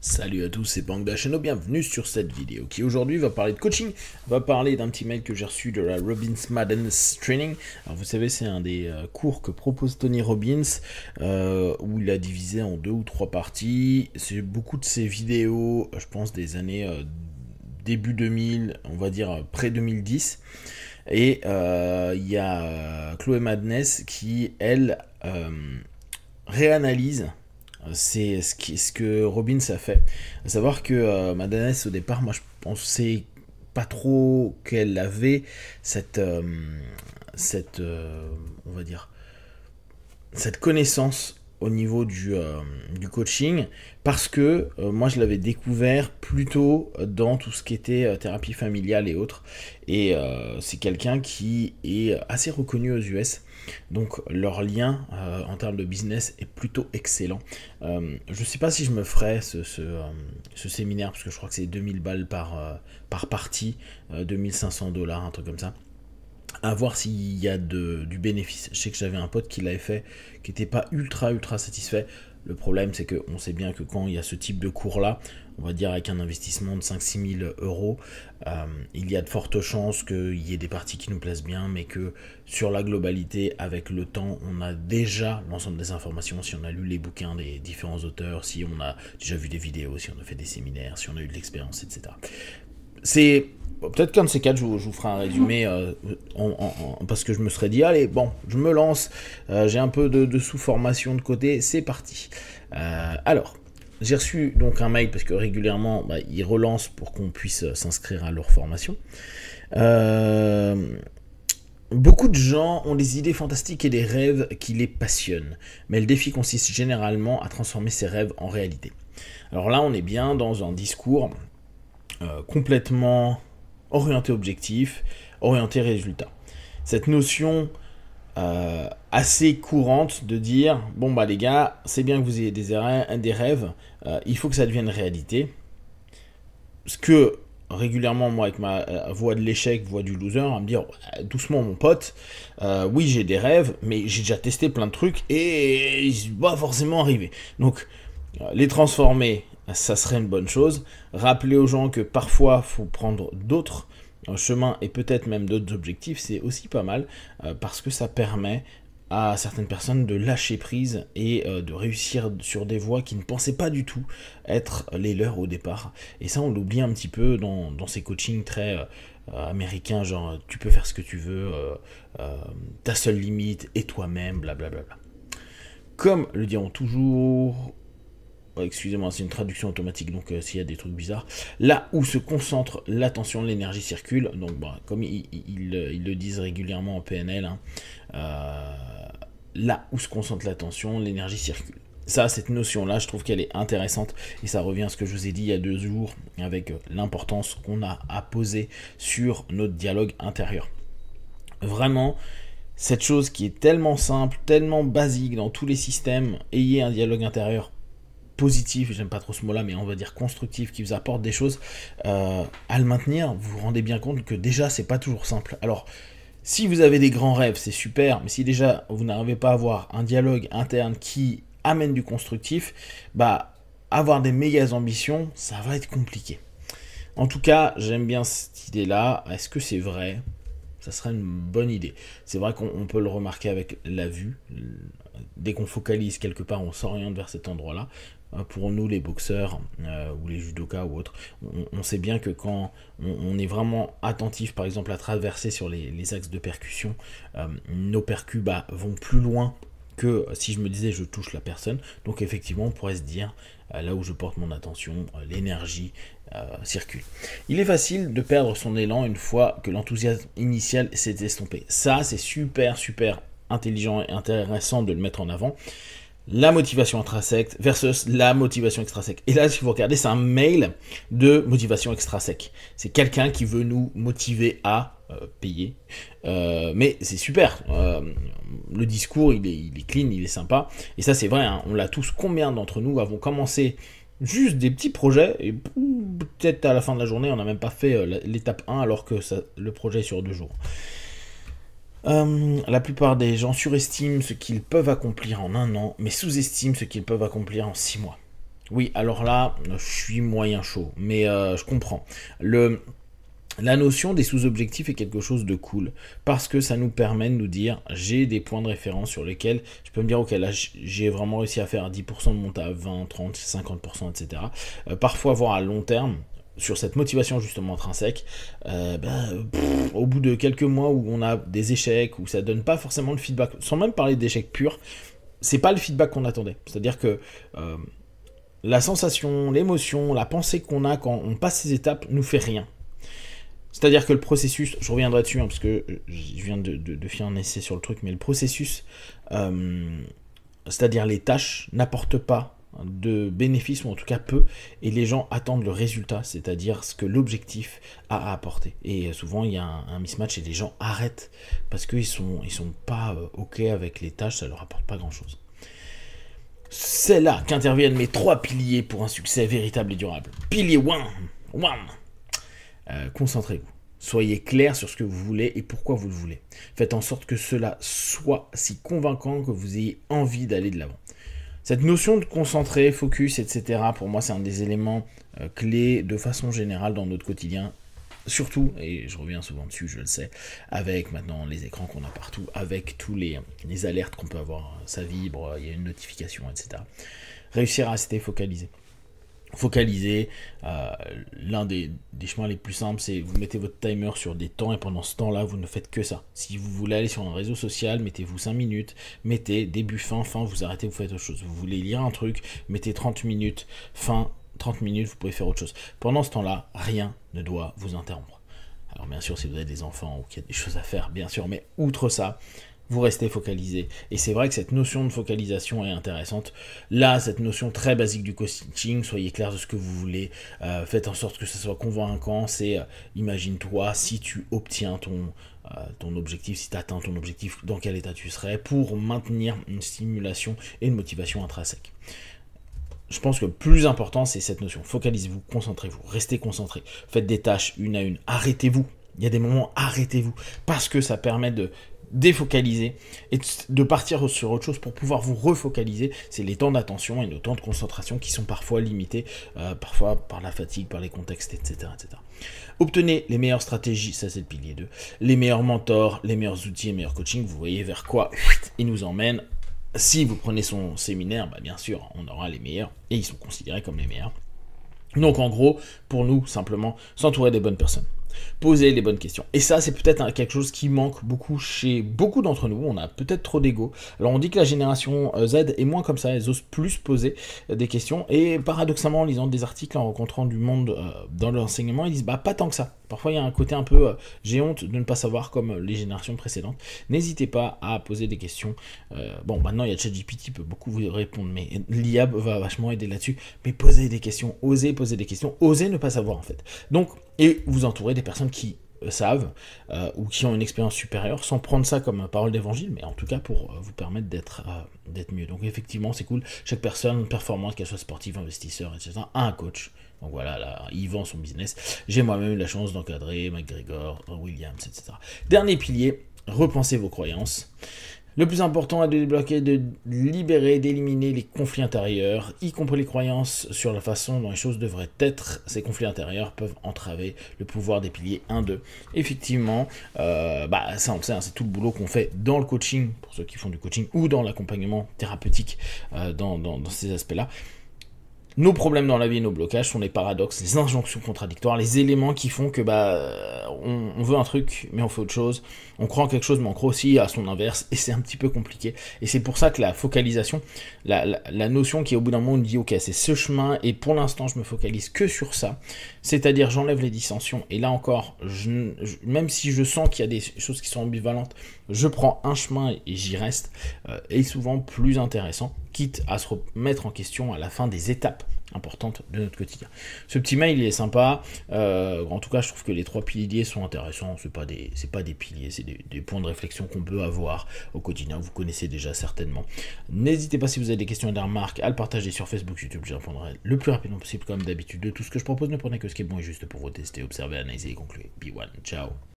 Salut à tous, c'est Bang Dacheno, bienvenue sur cette vidéo qui aujourd'hui va parler de coaching, va parler d'un petit mail que j'ai reçu de la Robbins Madness Training. Alors vous savez, c'est un des cours que propose Tony Robbins, où il a divisé en 2 ou 3 parties. C'est beaucoup de ses vidéos, je pense des années début 2000, on va dire près 2010. Et il y a Chloé Madness qui, elle, réanalyse. C'est ce que Robbins a fait. À savoir que Madness, au départ, moi je pensais pas trop qu'elle avait on va dire, cette connaissance au niveau du coaching, parce que moi je l'avais découvert plutôt dans tout ce qui était thérapie familiale et autres, et c'est quelqu'un qui est assez reconnu aux US, donc leur lien en termes de business est plutôt excellent. Je sais pas si je me ferai ce séminaire, parce que je crois que c'est 2000 balles par partie, 2500 $, un truc comme ça, à voir s'il y a du bénéfice. Je sais que j'avais un pote qui l'avait fait, qui n'était pas ultra satisfait. Le problème, c'est qu'on sait bien que quand il y a ce type de cours-là, on va dire avec un investissement de 5-6 000 euros, il y a de fortes chances qu'il y ait des parties qui nous plaisent bien, mais que sur la globalité, avec le temps, on a déjà l'ensemble des informations, si on a lu les bouquins des différents auteurs, si on a déjà vu des vidéos, si on a fait des séminaires, si on a eu de l'expérience, etc. C'est... Peut-être qu'un de ces quatre, je vous ferai un résumé, parce que je me serais dit, allez, bon, je me lance, j'ai un peu de sous-formation de côté, c'est parti. Alors, j'ai reçu donc un mail, parce que régulièrement, ils relancent pour qu'on puisse s'inscrire à leur formation. Beaucoup de gens ont des idées fantastiques et des rêves qui les passionnent, mais le défi consiste généralement à transformer ces rêves en réalité. Alors là, on est bien dans un discours complètement orienté objectif, orienté résultat. Cette notion assez courante de dire, bon bah les gars, c'est bien que vous ayez des rêves, il faut que ça devienne réalité. Ce que régulièrement, moi, avec ma voix de l'échec, voix du loser, à me dire, doucement mon pote, oui j'ai des rêves, mais j'ai déjà testé plein de trucs et ils ne sont pas forcément arrivés. Donc, les transformer, ça serait une bonne chose. Rappeler aux gens que parfois, il faut prendre d'autres chemins et peut-être même d'autres objectifs, c'est aussi pas mal, parce que ça permet à certaines personnes de lâcher prise et de réussir sur des voies qui ne pensaient pas du tout être les leurs au départ. Et ça, on l'oublie un petit peu dans ces coachings très américains, genre tu peux faire ce que tu veux, ta seule limite est toi-même, blablabla. Comme le diront toujours... Excusez-moi, c'est une traduction automatique, donc s'il y a des trucs bizarres. Là où se concentre l'attention, l'énergie circule. Donc, comme ils le disent régulièrement en PNL, là où se concentre l'attention, l'énergie circule. Ça, cette notion-là, je trouve qu'elle est intéressante, et ça revient à ce que je vous ai dit il y a 2 jours, avec l'importance qu'on a à poser sur notre dialogue intérieur. Vraiment, cette chose qui est tellement simple, tellement basique dans tous les systèmes, ayez un dialogue intérieur positif, j'aime pas trop ce mot-là, mais on va dire constructif, qui vous apporte des choses, à le maintenir, vous vous rendez bien compte que déjà, c'est pas toujours simple. Alors, si vous avez des grands rêves, c'est super, mais si déjà, vous n'arrivez pas à avoir un dialogue interne qui amène du constructif, avoir des méga ambitions, ça va être compliqué. En tout cas, j'aime bien cette idée-là. Est-ce que c'est vrai ? Ça serait une bonne idée. C'est vrai qu'on peut le remarquer avec la vue. Dès qu'on focalise quelque part, on s'oriente vers cet endroit-là. Pour nous, les boxeurs ou les judokas ou autres, on sait bien que quand on est vraiment attentif, par exemple, à traverser sur les axes de percussion, nos percus vont plus loin que si je me disais je touche la personne. Donc effectivement, on pourrait se dire, là où je porte mon attention, l'énergie circule. Il est facile de perdre son élan une fois que l'enthousiasme initial s'est estompé. Ça, c'est super intelligent et intéressant de le mettre en avant. La motivation intrinsèque versus la motivation extrinsèque. Et là, si vous regardez, c'est un mail de motivation extrinsèque. C'est quelqu'un qui veut nous motiver à payer. Mais c'est super. Le discours, il est clean, il est sympa. Et ça, c'est vrai, hein, on l'a tous. Combien d'entre nous avons commencé juste des petits projets, et peut-être à la fin de la journée, on n'a même pas fait l'étape 1, alors que le projet est sur 2 jours. La plupart des gens surestiment ce qu'ils peuvent accomplir en 1 an, mais sous-estiment ce qu'ils peuvent accomplir en 6 mois. Oui, alors là, je suis moyen chaud, mais je comprends. La notion des sous-objectifs est quelque chose de cool parce que ça nous permet de nous dire j'ai des points de référence sur lesquels je peux me dire ok là j'ai vraiment réussi à faire 10% de mon taf, 20, 30, 50%, etc. Parfois voire à long terme sur cette motivation justement intrinsèque, au bout de quelques mois où on a des échecs, où ça donne pas forcément le feedback, sans même parler d'échecs purs, c'est pas le feedback qu'on attendait. C'est-à-dire que la sensation, l'émotion, la pensée qu'on a quand on passe ces étapes nous fait rien. C'est-à-dire que le processus, je reviendrai dessus, parce que je viens de faire un essai sur le truc, mais le processus, c'est-à-dire les tâches, n'apportent pas de bénéfices, ou en tout cas peu, et les gens attendent le résultat, c'est-à-dire ce que l'objectif a à apporter. Et souvent, il y a un mismatch et les gens arrêtent, parce qu'ils sont pas OK avec les tâches, ça leur apporte pas grand-chose. C'est là qu'interviennent mes 3 piliers pour un succès véritable et durable. Pilier 1. Concentrez-vous. Soyez clair sur ce que vous voulez et pourquoi vous le voulez. Faites en sorte que cela soit si convaincant que vous ayez envie d'aller de l'avant. Cette notion de concentrer, focus, etc., pour moi, c'est un des éléments clés de façon générale dans notre quotidien. Surtout, et je reviens souvent dessus, je le sais, avec maintenant les écrans qu'on a partout, avec tous les alertes qu'on peut avoir, ça vibre, il y a une notification, etc. Réussir à rester focalisé. L'un des chemins les plus simples, c'est vous mettez votre timer sur des temps et pendant ce temps-là, vous ne faites que ça. Si vous voulez aller sur un réseau social, mettez-vous 5 minutes, mettez début, fin, vous arrêtez, vous faites autre chose. Vous voulez lire un truc, mettez 30 minutes, fin, 30 minutes, vous pouvez faire autre chose. Pendant ce temps-là, rien ne doit vous interrompre. Alors bien sûr, si vous avez des enfants ou qu'il y a des choses à faire, bien sûr, mais outre ça, vous restez focalisé. Et c'est vrai que cette notion de focalisation est intéressante. Là, cette notion très basique du coaching, soyez clair de ce que vous voulez, faites en sorte que ce soit convaincant, c'est imagine-toi si tu obtiens ton objectif, si tu atteins ton objectif, dans quel état tu serais, pour maintenir une stimulation et une motivation intrinsèque. Je pense que le plus important, c'est cette notion. Focalisez-vous, concentrez-vous, restez concentré. Faites des tâches une à une. Arrêtez-vous. Il y a des moments, arrêtez-vous. Parce que ça permet de défocaliser et de partir sur autre chose pour pouvoir vous refocaliser. C'est les temps d'attention et nos temps de concentration qui sont parfois limités, parfois par la fatigue, par les contextes, etc., etc. Obtenez les meilleures stratégies, ça c'est le pilier 2, les meilleurs mentors, les meilleurs outils, les meilleurs coachings. Vous voyez vers quoi il nous emmène. Si vous prenez son séminaire, bien sûr, on aura les meilleurs, et ils sont considérés comme les meilleurs. Donc en gros, pour nous, simplement, s'entourer des bonnes personnes. Poser les bonnes questions. Et ça, c'est peut-être quelque chose qui manque beaucoup chez beaucoup d'entre nous. On a peut-être trop d'ego. Alors on dit que la génération Z est moins comme ça, elles osent plus poser des questions. Et paradoxalement, en lisant des articles, en rencontrant du monde dans l'enseignement, ils disent pas tant que ça. Parfois, il y a un côté un peu j'ai honte de ne pas savoir comme les générations précédentes. N'hésitez pas à poser des questions. Maintenant, il y a ChatGPT qui peut beaucoup vous répondre, mais l'IA va vachement aider là-dessus. Mais posez des questions, osez poser des questions, osez ne pas savoir en fait. Donc, et vous entourez des personnes qui savent ou qui ont une expérience supérieure, sans prendre ça comme parole d'évangile, mais en tout cas pour vous permettre d'être mieux. Donc effectivement, c'est cool. Chaque personne performante, qu'elle soit sportive, investisseur, etc., a un coach. Donc voilà, là, il vend son business. J'ai moi-même eu la chance d'encadrer McGregor, Williams, etc. Dernier pilier, repensez vos croyances. Le plus important est de débloquer, de libérer, d'éliminer les conflits intérieurs, y compris les croyances sur la façon dont les choses devraient être. Ces conflits intérieurs peuvent entraver le pouvoir des piliers 1-2. Effectivement, ça on le sait, c'est tout le boulot qu'on fait dans le coaching, pour ceux qui font du coaching, ou dans l'accompagnement thérapeutique dans ces aspects-là. Nos problèmes dans la vie et nos blocages sont les paradoxes, les injonctions contradictoires, les éléments qui font que on veut un truc mais on fait autre chose, on croit en quelque chose mais on croit aussi à son inverse, et c'est un petit peu compliqué. Et c'est pour ça que la focalisation, la notion qui au bout d'un moment on dit ok c'est ce chemin et pour l'instant je me focalise que sur ça, c'est-à-dire j'enlève les dissensions, et là encore, même si je sens qu'il y a des choses qui sont ambivalentes, je prends un chemin et j'y reste, est souvent plus intéressant, quitte à se remettre en question à la fin des étapes importantes de notre quotidien. Ce petit mail, il est sympa. En tout cas, je trouve que les 3 piliers sont intéressants. C'est pas des piliers, c'est des points de réflexion qu'on peut avoir au quotidien. Vous connaissez déjà certainement. N'hésitez pas, si vous avez des questions et des remarques, à le partager sur Facebook, YouTube. J'y répondrai le plus rapidement possible, comme d'habitude. De tout ce que je propose, ne prenez que ce qui est bon et juste pour vous tester, observer, analyser et conclure. Be one. Ciao.